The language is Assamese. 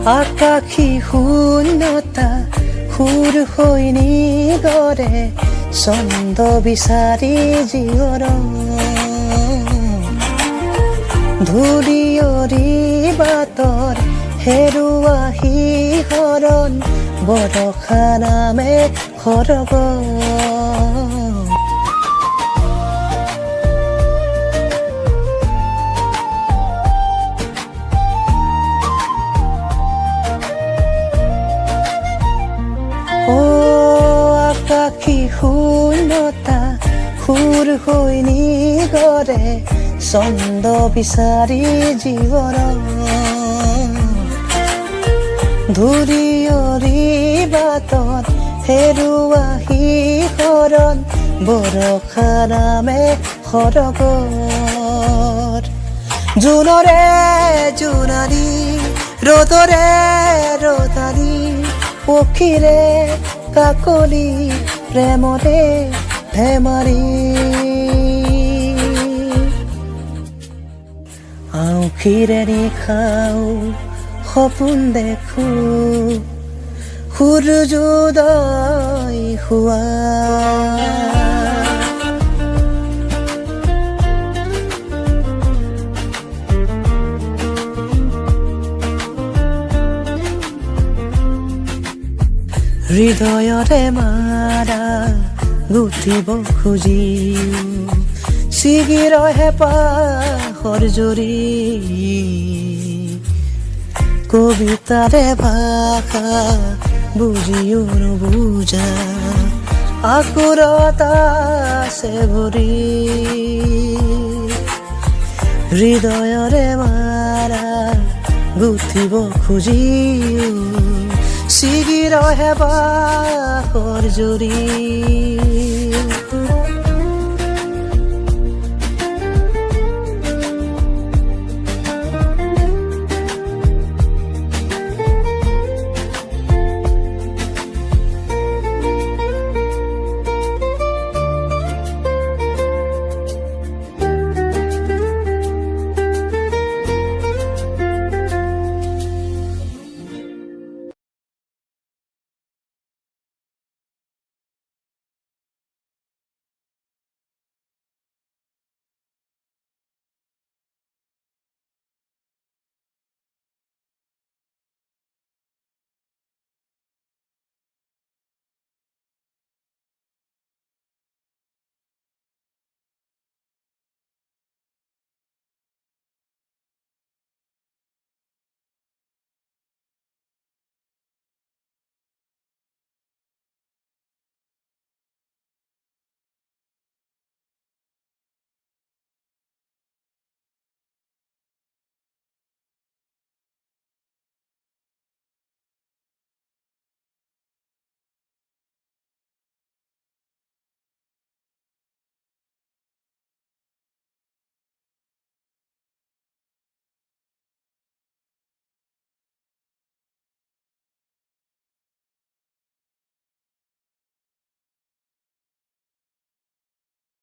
আকাশী শূন্যতা সুৰ হৈ নিগৰে ছন্দ বিচাৰি জীৱৰ ধূলিয়ৰি বাটৰ হেৰুৱা শিহৰণ বৰষা নামে সৰগ আকাশী শূন্যতা সুৰ হৈ নিগৰে ছন্দ বিচাৰি জীৱৰ ধূলিয়ৰি বাটত হেৰুৱা শিহৰণ বৰষা নামে সৰগৰ জোনৰে জোনাৰী ৰ'দৰে ৰ'দাৰী পক্ষীৰে কাকলি প্ৰেমৰে ধেমাৰি আঁউসীৰে নিশাও সপোন দেখো সূৰ্যোদয় হোৱা হৃদয়ৰে মাৰা গুঠিব খুজি ছিগি ৰহে পাহৰ জৰি কবিতাৰে ভাষা বুজিও নুবুজা আকুৰতা আছে ভৰি হৃদয়ৰে মাৰা গুঠিব খুজি ছিগি ৰহে পাহৰ জৰি